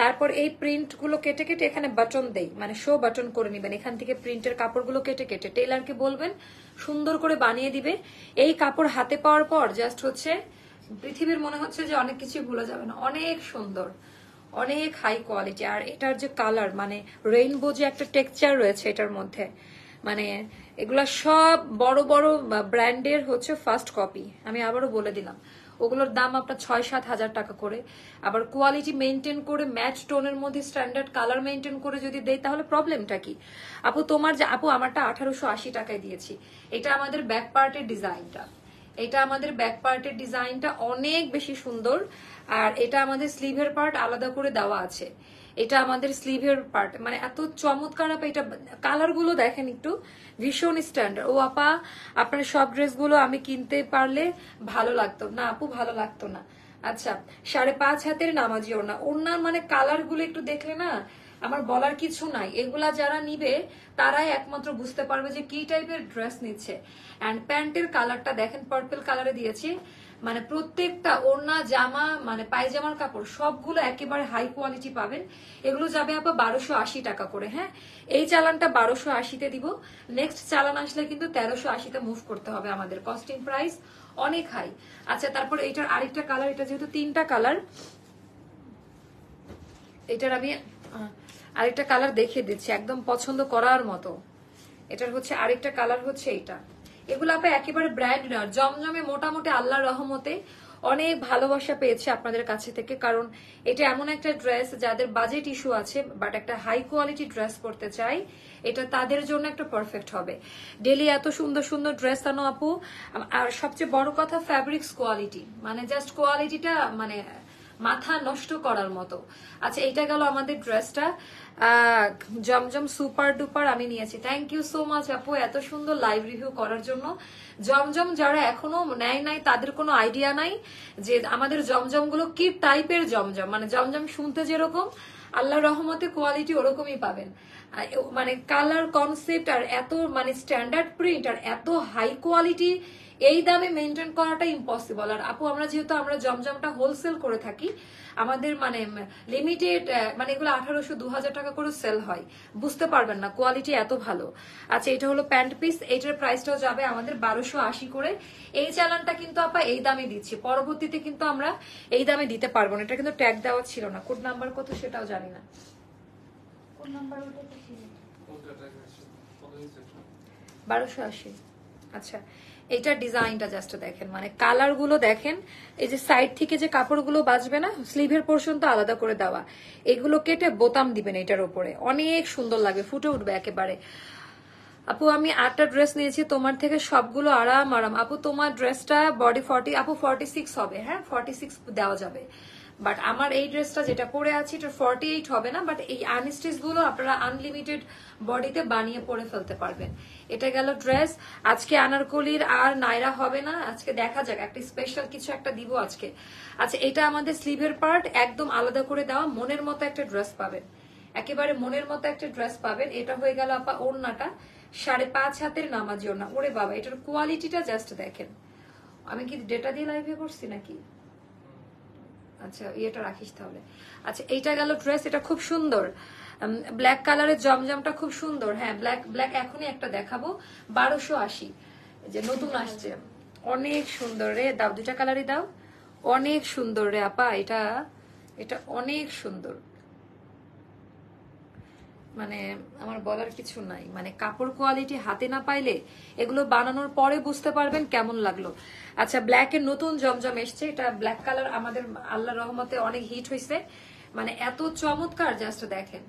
তারপর এই প্রিন্ট গুলো কেটে কেটে এখানে বাটন দেই, মানে শো বাটন করে নিবেন, এখান থেকে প্রিন্টের কাপড়গুলো কেটে কেটে টেইলারকে বলবেন সুন্দর করে বানিয়ে দিবে। এই কাপড় হাতে পাওয়ার পর জাস্ট হচ্ছে পৃথিবীর মনে হচ্ছে যে অনেক কিছু ভুলে যাবে না, অনেক সুন্দর, অনেক হাই কোয়ালিটি। আর এটার যে কালার, মানে রেইনবো যে একটা টেক্সচার রয়েছে এটার মধ্যে, মানে এগুলা সব বড় বড় ব্র্যান্ডের হচ্ছে ফার্স্ট কপি। আমি আবারও বলে দিলাম, ওগুলোর দাম আপনার 6-7 হাজার টাকা করে। আবার কোয়ালিটি মেনটেন করে ম্যাচ টোনের মধ্যে স্ট্যান্ডার্ড কালার মেনটেন করে যদি দেয় তাহলে প্রবলেমটা কি? আপু তোমার যে, আপু আমারটা 1880 টাকায় দিয়েছি। এটা আমাদের ব্যাক পার্টের ডিজাইনটা, এটা আমাদের ব্যাক পার্টের ডিজাইনটা অনেক বেশি সুন্দর। আর এটা আমাদের স্লিভের পার্ট আলাদা করে দেওয়া আছে। এটা আমাদের স্লিভের পার্ট, মানে এত চমৎকার আপা। এটা কালার গুলো দেখেন একটু, ভীষণ স্ট্যান্ডার্ড। ও আপা আপনার সব ড্রেসগুলো আমি কিনতে পারলে ভালো লাগতো না আপু, ভালো লাগতো না। আচ্ছা, 5.5 হাতের নামাজি ওড়না। ওড়নার মানে কালার গুলো একটু দেখলে না আমার বলার কিছু নাই। এগুলা যারা নিবে তারাই একমাত্র বুঝতে পারবে যে কি টাইপের ড্রেস নিচ্ছে। অ্যান্ড প্যান্টের কালারটা দেখেন, পার্পল কালারে দিয়েছি। মানে প্রত্যেকটা ওড়না, জামা, মানে পায়জামার কাপড় সবগুলো একেবারে হাই কোয়ালিটি পাবেন। এগুলো যাবে আপা 1280 টাকা করে। হ্যাঁ, এই চালানটা 1280-তে দিব। নেক্সট চালান আসলে কিন্তু 1380-তে মুভ করতে হবে আমাদের। কস্টিং প্রাইস অনেক হাই। আচ্ছা, তারপর এটার আরেকটা কালার, এটা যেহেতু 3টা কালার, এটার আমি আরেকটা কালার দেখিয়ে দিচ্ছি একদম পছন্দ করার মতো। এটার হচ্ছে আরেকটা কালার হচ্ছে এইটা। এগুলো আপনি একেবারে ব্র্যান্ড না, জমজমে মোটামুটি আল্লাহর রহমতে অনেক ভালোবাসা পেয়েছে আপনাদের কাছে থেকে। কারণ এটা এমন একটা ড্রেস যাদের বাজেট ইস্যু আছে বাট একটা হাই কোয়ালিটি ড্রেস পরতে চাই, এটা তাদের জন্য একটা পারফেক্ট হবে। ডেলি এত সুন্দর সুন্দর ড্রেস আনো আপু। আর সবচেয়ে বড় কথা ফ্যাব্রিক্স কোয়ালিটি, মানে জাস্ট কোয়ালিটিটা মানে মাথা নষ্ট করার মতো। আচ্ছা, এটা গেল আমাদের ড্রেসটা। জমজম সুপার ডুপার আমি নিয়েছি। থ্যাংক ইউ সো মাচ আপু এত সুন্দর লাইভ রিভিউ করার জন্য। জমজম যারা এখনো নেয় নাই তাদের কোনো আইডিয়া নাই যে আমাদের জমজম গুলো কি টাইপের জমজম। মানে জমজম শুনতে যেরকম, আল্লাহর রহমতে কোয়ালিটি ওরকমই পাবেন। মানে কালার কনসেপ্ট আর এত মানে স্ট্যান্ডার্ড প্রিন্ট আর এত হাই কোয়ালিটি এই দামে মেনটেন করাটা ইম্পসিবল। আর আপু আমরা যেহেতু আমরা জমজমটা হোলসেল করে থাকি, আমাদের মানে লিমিটেড, মানে এগুলো 1800-2000 টাকা করে সেল হয়, বুঝতে পারবেন না কোয়ালিটি এত ভালো। আচ্ছা, এটা হলো প্যান্ট পিস, এটার প্রাইসটাও যাবে আমাদের 1280 করে। এই চালানটা কিন্তু আপা এই দামে দিচ্ছি, পরবর্তীতে কিন্তু আমরা এই দামে দিতে পারবো না। এটা কিন্তু ট্যাগ দেওয়া ছিল না, কোড নাম্বার কত সেটাও জানি না। কোড নাম্বার ওটা তো ছিল 1280। আচ্ছা, এইটার ডিজাইনটা জাস্ট দেখেন, মানে কালার গুলো দেখেন। এই যে সাইড থেকে যে কাপড়গুলো বাজবে না, স্লিভের পোর্শন তো আলাদা করে দেওয়া, এগুলো কেটে বোতাম দিবেন এটার উপরে, অনেক সুন্দর লাগবে, ফুটে উঠবে একেবারে। আপু আমি 8টা ড্রেস নিয়েছি তোমার থেকে, সবগুলো আরাম আরাম। আপু তোমার ড্রেসটা বডি 40, আপু 46 হবে। হ্যাঁ, 46 দেওয়া যাবে। বাট আমার এই ড্রেসটা যেটা পরে আছি এটা 48 হবে না। বাট এই আনস্টিচ গুলো আপনারা আনলিমিটেড বডিতে বানিয়ে পরে ফেলতে পারবেন। এটা গেল ড্রেস। আজকে আনারকলির আর নাইরা হবে না, আজকে দেখা যাক একটা স্পেশাল কিছু একটা দিব আজকে। আচ্ছা, এটা আমাদের স্লিভের পার্ট একদম আলাদা করে দেওয়া, মনের মতো একটা ড্রেস পাবেন, একেবারে মনের মতো একটা ড্রেস পাবেন। এটা হয়ে গেল আপা ওড়নাটা, 5.5 হাতের নামাজি ওড়না। ওরে বাবা, এটার কোয়ালিটিটা জাস্ট দেখেন। আমি কি ডেটা দিয়ে লাইভে করছি নাকি? আচ্ছা, এটা রাখিস তাহলে। আচ্ছা, এইটা গেল ড্রেস, এটা খুব সুন্দর, ব্ল্যাক কালারের জমজমটা খুব সুন্দর। হ্যাঁ, ব্ল্যাক ব্ল্যাক এখনই একটা দেখাবো, 1280, যে নতুন আসছে, অনেক সুন্দর রে। দাও, 2টা কালারই দাও, অনেক সুন্দর রে আপা। এটা এটা অনেক সুন্দর, মানে আমার বলার কিছু নাই। মানে কাপড় কোয়ালিটি হাতে না পাইলে এগুলো বানানোর পরে বুঝতে পারবেন কেমন লাগলো। আচ্ছা, ব্ল্যাক এর নতুন জমজম এসছে, এটা ব্ল্যাক কালার আমাদের আল্লাহর রহমতে অনেক হিট হয়েছে, মানে এত চমৎকার জাস্ট দেখেন।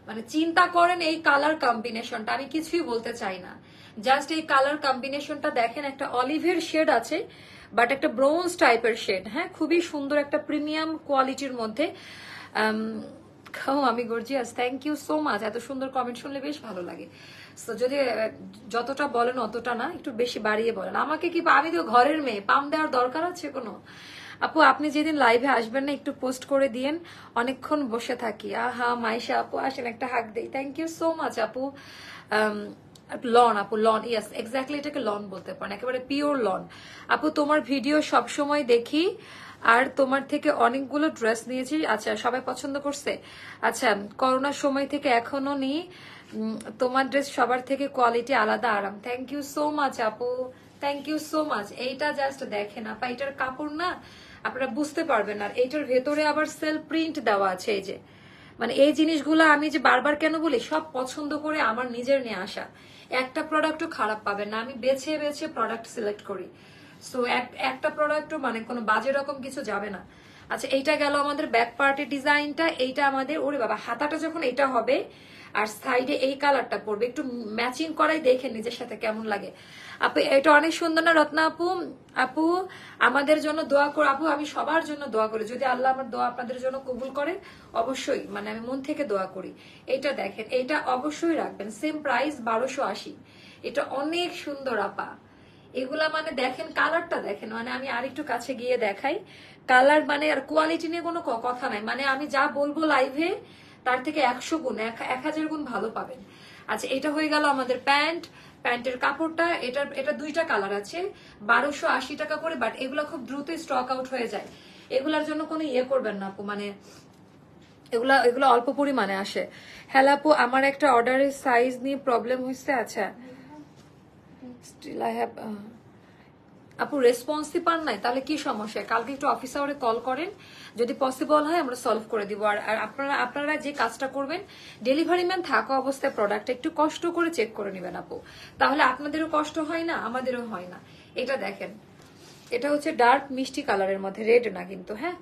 মানে চিন্তা করেন এই কালার কম্বিনেশনটা, আমি কিছুই বলতে চাই না, জাস্ট এই কালার কম্বিনেশনটা দেখেন। একটা অলিভের শেড আছে বাট একটা ব্রোঞ্জ টাইপের শেড। হ্যাঁ, খুবই সুন্দর একটা প্রিমিয়াম কোয়ালিটির মধ্যে। আমি gorgeous, thank you so much. এত সুন্দর কমেন্ট শুনলে বেশ ভালো লাগে। তো যদি যতটা বলেন অতটা না, একটু বেশি বাড়িয়ে বলেন। আমাকে কি, আমি তো ঘরের মেয়ে, পাম দেওয়ার দরকার আছে কোনো? আপু আপনি যেদিন লাইভে আসবেন না একটু পোস্ট করে দিয়েন, অনেকক্ষণ বসে থাকি। আহা মাইশা আপু আসেন, একটা হাক দেই। থ্যাংক ইউ সো মাচ আপু। লন আপু, লন, ইয়েস এক্স্যাক্টলি, এটাকে লন বলতে পারেন, একেবারে পিওর লন। আপু তোমার ভিডিও সব সময় দেখি আর তোমার থেকে অনেকগুলো ড্রেস নিয়েছি। আচ্ছা, সবাই পছন্দ করছে। আচ্ছা, করোনার সময় থেকে এখনো নিই, তোমার ড্রেস সবার থেকে কোয়ালিটি আলাদা, আরাম। থ্যাংক ইউ সো মাচ আপু, থ্যাংক ইউ সো মাচ। এইটা জাস্ট দেখেন আপা, এটার কাপড় না আপনারা বুঝতে পারবেন। আর এইটার ভেতরে আবার সেলফ প্রিন্ট দেওয়া আছে। এই যে মানে এই জিনিসগুলো আমি যে বারবার কেন বলি, সব পছন্দ করে আমার নিজের নিয়ে আসা। একটা প্রোডাক্টও খারাপ পাবেন না, আমি বেছে বেছে প্রোডাক্ট সিলেক্ট করি। সো একটা প্রোডাক্টও মানে কোনো বাজে রকম কিছু যাবে না। আচ্ছা, এইটা গেল আমাদের ব্যাক পার্টের ডিজাইনটা। এইটা আমাদের, ওরে বাবা, হাতাটা যখন এটা হবে আর সাইডে এই কালারটা পড়বে, একটু ম্যাচিং করাই দেখে নিজের সাথে কেমন লাগে। আপু এটা অনেক সুন্দর না রত্না আপু? আপু আমাদের জন্য দোয়া করো আপু, আমি সবার জন্য দোয়া করি, যদি আল্লাহ আমার দোয়া আপনাদের জন্য কবুল করে অবশ্যই, মানে আমি মন থেকে দোয়া করি। এটা দেখেন, এটা অবশ্যই রাখবেন, সেম প্রাইস 1280। এটা অনেক সুন্দর আপা। এগুলা মানে দেখেন, কালারটা দেখেন, মানে আমি আরেকটু কাছে গিয়ে দেখাই। কালার মানে আর কোয়ালিটি নিয়ে কোনো কথা নাই, মানে আমি যা বলবো লাইভে তার থেকে 100 গুণ 1000 গুণ ভালো পাবেন। আচ্ছা, এটা হয়ে গেল আমাদের প্যান্ট। প্যান্টের কাপড়টা, এটা দুইটা কালার আছে, 1280 টাকা করে। বাট এগুলো খুব দ্রুত স্টক আউট হয়ে যায়, এগুলার জন্য কোনো ইয়ে করবেন না আপু, মানে এগুলো অল্প পরিমাণে আসে। হ্যালো আপু, আমার একটা অর্ডারের সাইজ নিয়ে প্রবলেম হয়েছে। আচ্ছা, স্টিল আই হ্যাভ আপু রেসপন্সই পান নাই, তাহলে কি সমস্যা? কালকে একটু অফিস আওয়ারে কল করেন, যদি পসিবল হয় আমরা সলভ করে দিব। আর আপনারা যে কাজটা করবেন, ডেলিভারি ম্যান থাকা অবস্থায় প্রোডাক্ট একটু কষ্ট করে চেক করে নেবেন আপু, তাহলে আপনাদেরও কষ্ট হয় না, আমাদেরও হয় না। এটা দেখেন, এটা হচ্ছে ডার্ক মিষ্টি কালারের মধ্যে, রেড না কিন্তু, হ্যাঁ,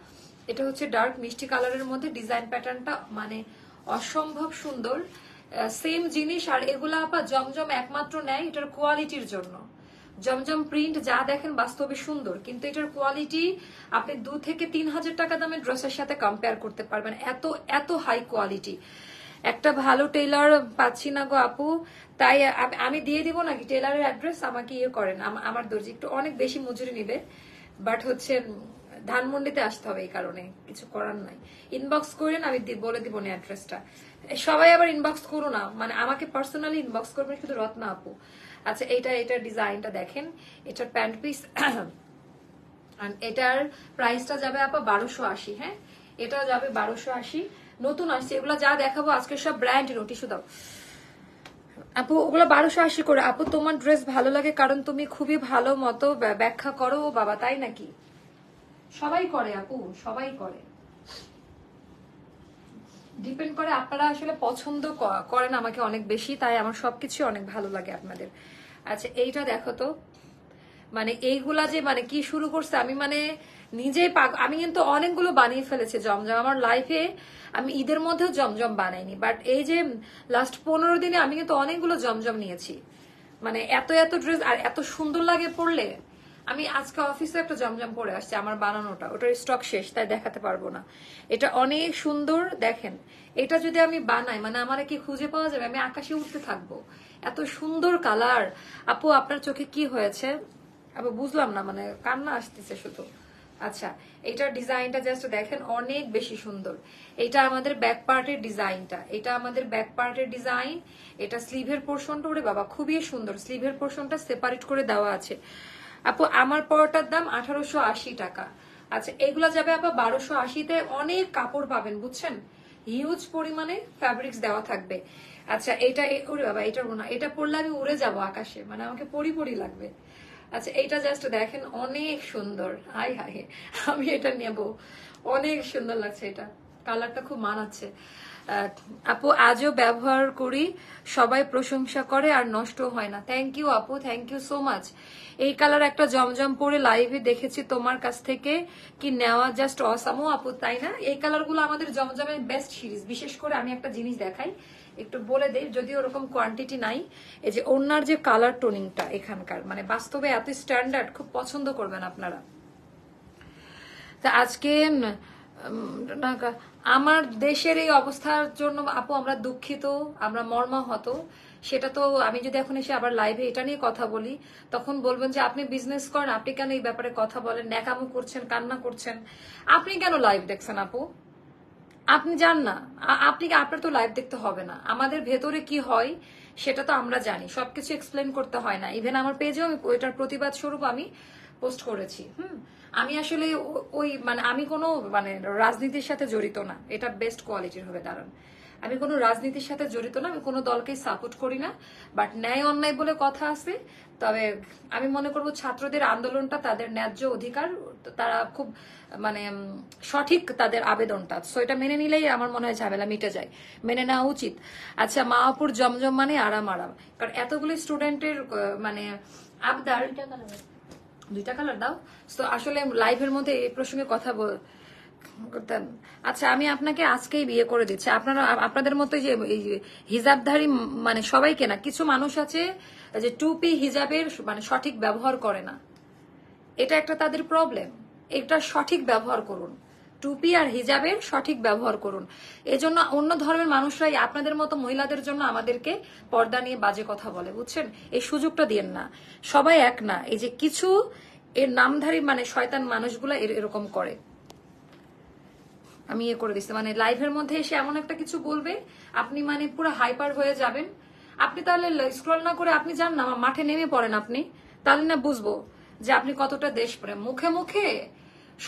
এটা হচ্ছে ডার্ক মিষ্টি কালারের মধ্যে। ডিজাইন প্যাটার্নটা মানে অসম্ভব সুন্দর, সেম জিনিস। আর এগুলা আপা জমজম একমাত্র নেয় এটার কোয়ালিটির জন্য। জমজম প্রিন্ট যা দেখেন বাস্তবে সুন্দর, কিন্তু এটার কোয়ালিটি আপনি 2 থেকে 3000 টাকা দামের ড্রেসের সাথে কম্পেয়ার করতে পারবেন, এত এত হাই কোয়ালিটি। একটা ভালো টেইলার পাচ্ছি না গো আপু, তাই আমি দিয়ে দিব নাকি টেইলারের অ্যাড্রেস? আমাকে ইয়ে করেন, আমার দর্জি একটু অনেক বেশি মজুরি নিবে, বাট হচ্ছে ধানমন্ডিতে আসতে হবে, এই কারণে কিছু করার নাই। ইনবক্স করেন, আমি বলে দিব না অ্যাড্রেসটা। সবাই আবার ইনবক্স করো না, মানে আমাকে পার্সোনালি ইনবক্স করবেন শুধু রত্না আপু। আচ্ছা, এটার ডিজাইনটা দেখেন, এটার প্যান্ট পিস, এটার প্রাইসটা যাবে আপা 1280। হ্যাঁ, এটাও যাবে 1280। নতুন আসছে এগুলো, যা দেখাবো আজকে সব ব্র্যান্ড নোটিশ দাও আপু, ওগুলো 1280 করে। আপু তোমার ড্রেস ভালো লাগে কারণ তুমি খুবই ভালো মতো ব্যাখ্যা করো। ও বাবা, তাই নাকি? সবাই করে আপু, সবাই করে, ডিপেন্ড করে আপনারা আসলে পছন্দ করেন আমাকে অনেক বেশি, তাই আমার সবকিছু অনেক ভালো লাগে আপনাদের। আচ্ছা, এইটা দেখো তো, মানে এইগুলা যে মানে কি শুরু করছে, আমি মানে নিজেই আমি কিন্তু অনেকগুলো বানিয়ে ফেলেছি জমজম আমার লাইফে। আমি ঈদের মধ্যেও জমজম বানাইনি, বাট এই যে লাস্ট 15 দিনে আমি কিন্তু অনেকগুলো জমজম নিয়েছি। মানে এত এত ড্রেস আর এত সুন্দর লাগে পরলে। আমি আজকে অফিসে একটা জমজম পরে আসছি, আমার বানানোটা, ওটার স্টক শেষ, তাই দেখাতে পারবো না। এটা অনেক সুন্দর দেখেন, এটা যদি আমি বানাই মানে আমার কি খুঁজে পাওয়া যাবে, আমি আকাশে উঠতে থাকবো, এত সুন্দর কালার। আপু আপনার চোখে কি হয়েছে? আপু বুঝলাম না, মানে কান্না আসতেছে শুধু। আচ্ছা, এটার ডিজাইনটা জাস্ট দেখেন, অনেক বেশি সুন্দর। এটা আমাদের ব্যাক পার্টের ডিজাইনটা, এটা আমাদের ব্যাক পার্টের ডিজাইন। এটা স্লিভের পোর্শনটা, ওরে বাবা খুবই সুন্দর, স্লিভের পোর্শনটা সেপারেট করে দেওয়া আছে। আপু আমার পরোটার দাম 1880 টাকা। আচ্ছা, এগুলা যাবে আপা 1280-তে। অনেক কাপড় পাবেন বুঝছেন, হিউজ পরিমাণে ফ্যাব্রিক্স দেওয়া থাকবে। আচ্ছা, এটা ওরে বাবা, এটা পরলে আমি উড়ে যাব আকাশে, মানে আমাকে পরি লাগবে। আচ্ছা, এইটা জাস্ট দেখেন, অনেক সুন্দর, হাই হাই, আমি এটা নেব, অনেক সুন্দর লাগছে, এটা কালারটা খুব মানাচ্ছে। আপু আজও ব্যবহার করি, সবাই প্রশংসা করে আর নষ্ট হয় না। থ্যাংক ইউ আপু, থ্যাংক ইউ সো মাচ। এই কালার একটা জমজম পরে লাইভে দেখেছি তোমার কাছ থেকে, কি নেওয়া জাস্ট অসাম। আপু তাই না? এই কালারগুলো আমাদের জমজমের বেস্ট সিরিজ। বিশেষ করে আমি একটা জিনিস দেখাই, একটু বলে দেই, যদি ওরকম কোয়ান্টিটি নাই। এই যে ওনার যে কালার টোনিংটা এখানকার, মানে বাস্তবে এত স্ট্যান্ডার্ড, খুব পছন্দ করবেন আপনারা। তা আজকে আমার দেশের এই অবস্থার জন্য আপু আমরা দুঃখিত, আমরা মর্মাহত। সেটা তো আমি যদি এখন এসে আবার লাইভে এটা নিয়ে কথা বলি, তখন বলবেন যে আপনি বিজনেস করেন, আপনি কেন এই ব্যাপারে কথা বলেন, ন্যাকামো করছেন, কান্না করছেন। আপনি কেন লাইভ দেখছেন আপু? আপনি যান না, আপনার তো লাইভ দেখতে হবে না। আমাদের ভেতরে কি হয় সেটা তো আমরা জানি, সবকিছু এক্সপ্লেন করতে হয় না। ইভেন আমার পেজেও আমি ওইটার প্রতিবাদ স্বরূপ আমি পোস্ট করেছি। আমি আসলে ওই মানে আমি কোনো মানে রাজনীতির সাথে জড়িত না, এটা বেস্ট কোয়ালিটির হবে দাঁড়ান। আমি কোনো রাজনীতির সাথে জড়িত না, আমি কোনো দলকে সাপোর্ট করি না, বাট ন্যায় অন্যায় বলে কথা আছে। তবে আমি মনে করবো ছাত্রদের আন্দোলনটা তাদের ন্যায্য অধিকার, তারা খুব মানে সঠিক তাদের আবেদনটা, সো এটা মেনে নিলেই আমার মনে হয় ঝামেলা মিটে যায়, মেনে নেওয়া উচিত। আচ্ছা, মায়াপুর জমজম মানে আরাম আরাম, কারণ এতগুলি স্টুডেন্টের মানে আবদার। দুইটা কালার দাও। তো আসলে লাইভের মধ্যে এই প্রসঙ্গে কথা করতেন। আচ্ছা, আমি আপনাকে আজকেই বিয়ে করে দিচ্ছি। আপনারা আপনাদের মতো যে এই হিজাবধারী মানে সবাইকে না, কিছু মানুষ আছে যে টুপি হিজাবের মানে সঠিক ব্যবহার করে না, এটা একটা তাদের প্রবলেম। এটা সঠিক ব্যবহার করুন, টুপি আর হিজাবের সঠিক ব্যবহার করুন। এজন্য অন্য ধর্মের মানুষরাই আপনাদের মতো মহিলাদের জন্য আমাদেরকে পর্দা নিয়ে বাজে কথা বলে, বুঝছেন? এই সুযোগটা দিয়েন না, সবাই এক না। এই যে কিছু এর নামধারী মানে শয়তান মানুষগুলা এরকম করে। আমি করে দিচ্ছি মানে লাইভের মধ্যে এসে এমন একটা কিছু বলবে, আপনি মানে পুরো হাইপার হয়ে যাবেন। আপনি তাহলে স্ক্রল না করে আপনি যান না, মাঠে নেমে পড়েন আপনি, তাহলে না বুঝবো যে আপনি কতটা দেশপ্রেম। মুখে মুখে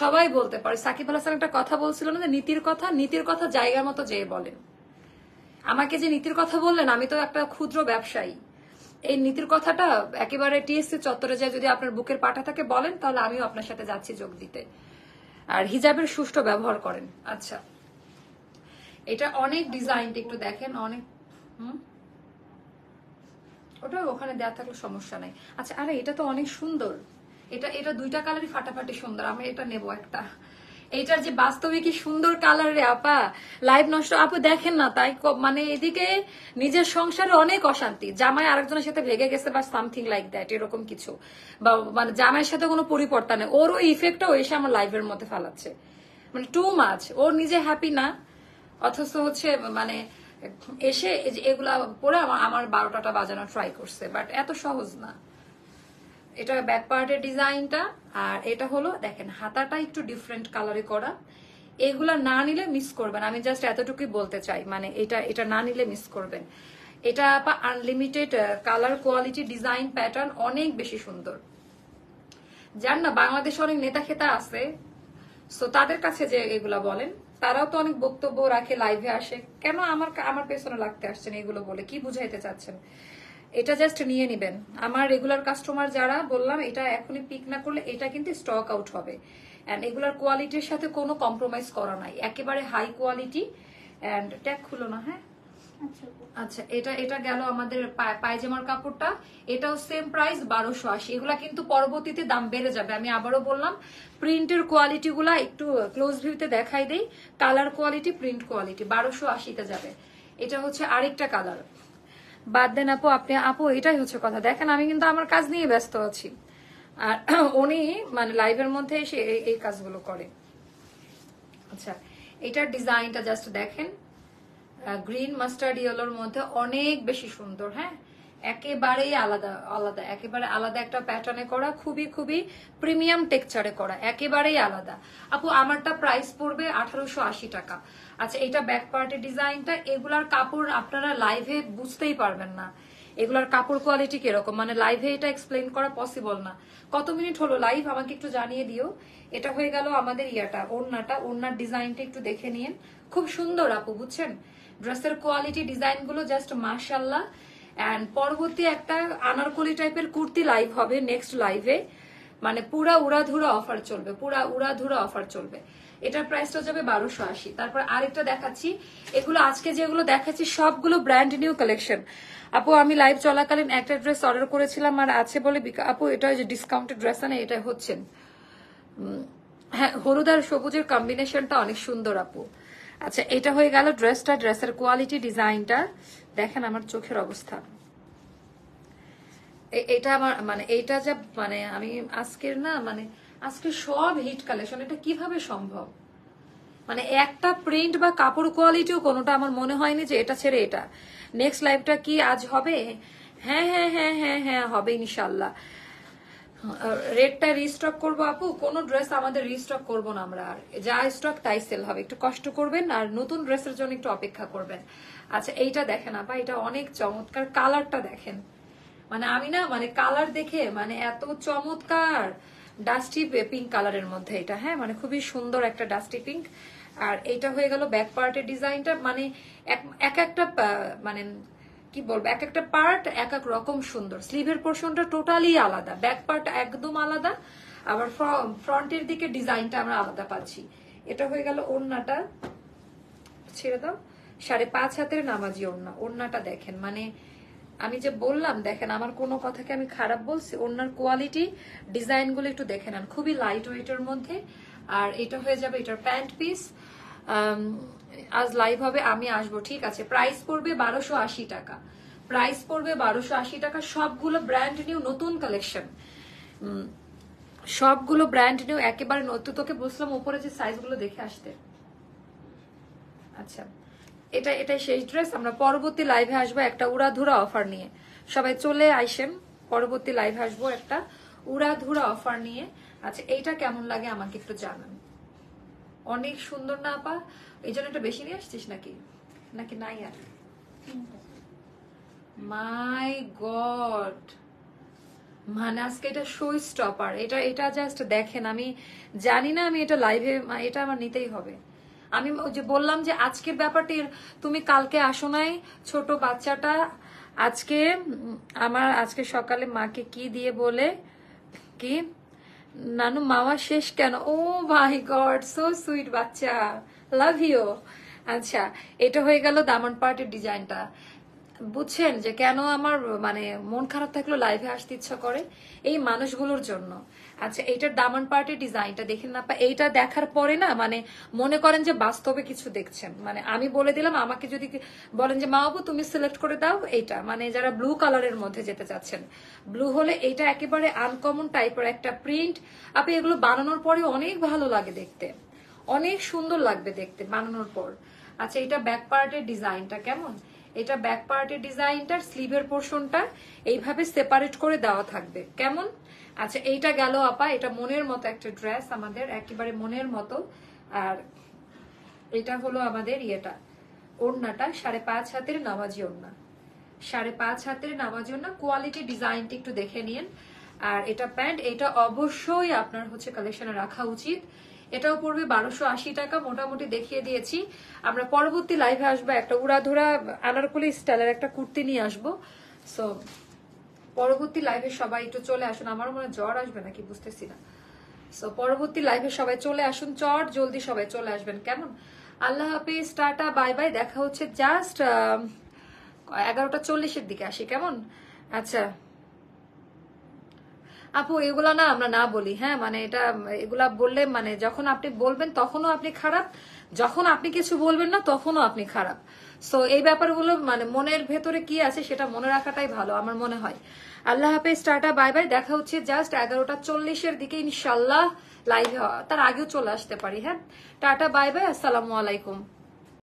সবাই বলতে পারে। সাকিব আল হাসান একটা কথা বলছিল না যে নীতির কথা জায়গার মতো যেয়ে বলেন। আমাকে যে নীতির কথা বললেন, আমি তো একটা ক্ষুদ্র ব্যবসায়ী। এই নীতির কথাটা একেবারে টিএসসি চত্বরে যায় যদি আপনার বুকের পাটা থাকে বলেন, তাহলে আমিও আপনার সাথে যাচ্ছি যোগ দিতে। আর হিজাবের সুষ্ঠু ব্যবহার করেন। আচ্ছা, এটা অনেক ডিজাইনটা একটু দেখেন, অনেক ওটা ওখানে দেওয়া থাকলে সমস্যা নাই। আচ্ছা, আরে এটা তো অনেক সুন্দর, এটা দুইটা কালারই ফাটাফাটি সুন্দর, আমি এটা নেব একটা। এইটার যে বাস্তবে কি সুন্দর কালার রে আপা, লাইভ নষ্ট আপু দেখেন না তাই মানে এদিকে নিজের সংসারে অনেক অশান্তি, জামাই আরেকজনের সাথে ভেগে গেছে বা সামথিং লাইক দ্যাট, এরকম কিছু, বা মানে জামাইয়ের সাথে কোনো পরিবর্তন নেই, ওর ওই ইফেক্টটাও এসে আমার লাইভের মধ্যে ফেলাচ্ছে, মানে টু মাছ। ওর নিজে হ্যাপি না, অথচ হচ্ছে মানে এসে এগুলা পরে আমার 12টা বাজানো ট্রাই করছে, বাট এত সহজ না। এটা ব্যাক পার্টের ডিজাইনটা, আর এটা হলো দেখেন হাতাটা একটু ডিফারেন্ট কালারে করা। এগুলা না নিলে মিস করবেন, আমি জাস্ট এতটুকুই বলতে চাই, মানে এটা না নিলে মিস করবেন। এটা unlimited colour quality design pattern অনেক বেশি সুন্দর। যার না বাংলাদেশে অনেক নেতা খেতা আছে, সো তাদের কাছে যে এগুলা বলেন, তারাও তো অনেক বক্তব্য রাখে, লাইভে আসে, কেন আমার পেছনে লাগতে আসছেন এগুলো বলে, কি বুঝাইতে চাচ্ছেন? এটা জাস্ট নিয়ে নিবেন। আমার রেগুলার কাস্টমার যারা, বললাম এটা এখনই পিক না করলে এটা কিন্তু স্টক আউট হবে। এন্ড এগুলার কোয়ালিটির সাথে কোনো কম্প্রোমাইজ করা নাই, একেবারে হাই কোয়ালিটি। এন্ড ট্যাগ খুলো না, হ্যাঁ আচ্ছা, এটা গেল আমাদের পায়জামার কাপড়টা, এটাও সেম প্রাইস 1280। এগুলা কিন্তু পরবর্তীতে দাম বেড়ে যাবে, আমি আবারও বললাম। প্রিন্টের কোয়ালিটি গুলা একটু ক্লোজ ভিউতে দেখাই দেই। কালার কোয়ালিটি, প্রিন্ট কোয়ালিটি 1280-তে যাবে। এটা হচ্ছে আরেকটা কালার। বাদ দেন আপু, আপু এটাই হচ্ছে কথা। দেখেন আমি কিন্তু আমার কাজ নিয়ে ব্যস্ত আছি, আর উনি মানে লাইভের মধ্যে এসে এই কাজগুলো করে। আচ্ছা, এটার ডিজাইনটা জাস্ট দেখেন, গ্রিন মাস্টার্ড ইয়েলোর মধ্যে অনেক বেশি সুন্দর। হ্যাঁ, একেবারেই আলাদা একেবারে আলাদা একটা প্যাটার্নে করা, খুবই খুবই প্রিমিয়াম টেক্সচারে করা, একেবারেই আলাদা। আপু আমারটা প্রাইস পড়বে 1880 টাকা। আচ্ছা, এটা ব্যাক পার্টের ডিজাইনটা। এগুলার কাপড় আপনারা লাইভে বুঝতেই পারবেন না, এগুলার কাপড় কোয়ালিটি কিরকম, মানে লাইভে এটা এক্সপ্লেন করা পসিবল না। কত মিনিট হলো লাইভ আমাকে একটু জানিয়ে দিও। এটা হয়ে গেল আমাদের ওড়নার ডিজাইনটা একটু দেখে নিন, খুব সুন্দর আপু, বুঝছেন? ড্রেসের কোয়ালিটি, ডিজাইন গুলো জাস্ট মাশাআল্লাহ। এন্ড পরবর্তী একটা আনারকলি টাইপের কুর্তি লাইভ হবে নেক্সট লাইভে, মানে পুরা উড়াধুরা অফার চলবে। এটার প্রাইসটা যাবে 1280। তারপর আরেকটা দেখাচ্ছি, এগুলো আজকে যেগুলো দেখাচ্ছি সবগুলো ব্র্যান্ড নিউ কালেকশন। আপু আমি লাইভ চলাকালীন একটা ড্রেস অর্ডার করেছিলাম আর আছে বলে, আপু এটা যে ডিসকাউন্টেড ড্রেস না, এটা হচ্ছেন হ্যাঁ, হলুদ আর সবুজের কম্বিনেশনটা অনেক সুন্দর আপু। আচ্ছা, এটা হয়ে গেল ড্রেসটা, ড্রেসের কোয়ালিটি, ডিজাইনটা দেখেন, আমার চোখের অবস্থা। এটা আমার মানে এইটা যা মানে আমি আজকের না মানে আজকে সব হিট কালেকশন, এটা কিভাবে সম্ভব? মানে একটা প্রিন্ট বা কাপড় কোয়ালিটিও কোনোটা আমার মনে হয়নি যে এটা ছেড়ে এটা। নেক্সট লাইভটা কি আজ হবে? হ্যাঁ হবে ইনশাল্লাহ। রেডটা রিস্টক করবো আপু, কোনো ড্রেস আমাদের রিস্টক করবো না আমরা, আর যা স্টক তাই সেল হবে। একটু কষ্ট করবেন আর নতুন ড্রেসের জন্য একটু অপেক্ষা করবেন। আচ্ছা, এইটা দেখেন আপা, এটা অনেক চমৎকার, কালারটা দেখেন, মানে আমি না মানে কালার দেখে মানে এত চমৎকার, ডাস্টি পিঙ্ক কালারের মধ্যে এটা, হ্যাঁ মানে খুবই সুন্দর একটা ডাস্টি পিঙ্ক। আর এইটা হয়ে গেল ব্যাক পার্টের ডিজাইনটা, মানে এক একটা মানে কি বলবো, এক একটা পার্ট এক এক রকম সুন্দর। স্লিভের পোর্শনটা টোটালি আলাদা, ব্যাক পার্ট একদম আলাদা, আবার ফ্রন্টের দিকে ডিজাইনটা আমরা আলাদা পাচ্ছি। এটা হয়ে গেল ওড়নাটা, ছেড়ে দাও, 5.5 হাতের নামাজি ওড়না। ওড়নাটা দেখেন, মানে আমি যে বললাম দেখেন, আমার কোনো কথাকে আমি খারাপ বলছি? ওড়নার কোয়ালিটি, ডিজাইন গুলো একটু দেখে নেন, খুবই লাইট ওয়েটের মধ্যে। আর এটা হয়ে যাবে এটার প্যান্ট পিস। আজ লাইভ হবে, আমি আসবো, ঠিক আছে। প্রাইস পড়বে 1280 টাকা, প্রাইস পড়বে 1280 টাকা। সবগুলো ব্র্যান্ড নিউ নতুন কালেকশন, সবগুলো ব্র্যান্ড নিউ একেবারে নতুন। তোকে বলছিলাম উপরে যে সাইজগুলো দেখে আসতে। আচ্ছা, এটাই শেষ ড্রেস। আমরা পরবর্তী লাইভে আসবো একটা উড়াধুরা অফার নিয়ে, সবাই চলে আইসেন। পরবর্তী লাইভে আসবো একটা উড়াধুরা অফার নিয়ে। আচ্ছা, এইটা কেমন লাগে আমাকে একটু জানান। অনেক সুন্দর না আপা? এই জন্য একটা বেশি নিয়ে আসছিস নাকি? নাকি নাই? আর মাই গড, মানে আজকে এটা শো স্টপার। এটা জাস্ট দেখেন, আমি জানি না, আমি এটা লাইভে, এটা আমার নিতেই হবে। আমি যে বললাম যে আজকের ব্যাপারটি, তুমি কালকে আসো নাই ছোট বাচ্চাটা, আজকে আজকে সকালে মাকে কি দিয়ে বলে কি, নানু মাওয়া শেষ কেন? ও মাই গড, সো সুইট বাচ্চা, লাভ ইউ। আচ্ছা, এটা হয়ে গেল দামন পার্টের ডিজাইনটা। বুঝছেন যে কেন আমার মানে মন খারাপ থাকলেও লাইভে আসতে ইচ্ছা করে? এই মানুষগুলোর জন্য। আচ্ছা, এইটার দামান পার্টের ডিজাইনটা দেখেন না, এইটা দেখার পরে না মানে মনে করেন যে বাস্তবে কিছু দেখছেন। মানে আমি বলে দিলাম, আমাকে যদি বলেন যে মা বাবু তুমি সিলেক্ট করে দাও এইটা, মানে যারা ব্লু কালারের মধ্যে যেতে চাচ্ছেন, ব্লু হলে এইটা একেবারে আনকমন টাইপের একটা প্রিন্ট। আপনি এগুলো বানানোর পরে অনেক ভালো লাগে দেখতে, অনেক সুন্দর লাগবে দেখতে বানানোর পর। আচ্ছা, এটা ব্যাক পার্টের ডিজাইনটা কেমন? এটা ব্যাক পার্টের ডিজাইনটার স্লিভের পোর্শনটা এইভাবে সেপারেট করে দেওয়া থাকবে, কেমন? আচ্ছা, এইটা গেল আপা, এটা মনের মতো একটা ড্রেস, আমাদের একেবারে মনের মতো। আর এটা হলো আমাদের ইয়েটা, ওড়নাটা 5.5 হাতের নামাজি ওড়না, 5.5 হাতের নামাজি ওড়না। কোয়ালিটি ডিজাইনটা একটু দেখে নিন। আর এটা প্যান্ট, এটা অবশ্যই আপনার হচ্ছে কালেকশনে রাখা উচিত। এটাও পড়বে 1280 টাকা, মোটামুটি দেখিয়ে দিয়েছি। আমরা পরবর্তী লাইভে আসবো একটা উড়াধুরা আনারকলি স্টাইলের একটা কুর্তি নিয়ে আসবো। সো পরবর্তী লাইভে সবাই একটু চলে আসুন। আমার মনে জ্বর আসবে নাকি বুঝতেছি না। সো পরবর্তী লাইভে সবাই চলে আসুন, চট জলদি সবাই চলে আসবেন, কেমন? আল্লাহ হাফিজ, টাটা, বাই বাই, দেখা হচ্ছে জাস্ট 11:40-এর দিকে আসি, কেমন? আচ্ছা আপু, এগুলা না আমরা না বলি, হ্যাঁ মানে এটা, এগুলা বললে মানে যখন আপনি বলবেন তখনও আপনি খারাপ, যখন আপনি কিছু বলবেন না তখনও আপনি খারাপ। সো এই ব্যাপারগুলো মানে মনের ভেতরে কি আছে সেটা মনে রাখাটাই ভালো আমার মনে হয়। আল্লাহ হাফেজ, টাটা, বাই বাই, দেখা হচ্ছে জাস্ট 11:40-এর দিকে ইনশাল্লাহ লাইভ, তার আগেও চলে আসতে পারি। হ্যাঁ, টাটা, বাই বাই, আসসালামু আলাইকুম।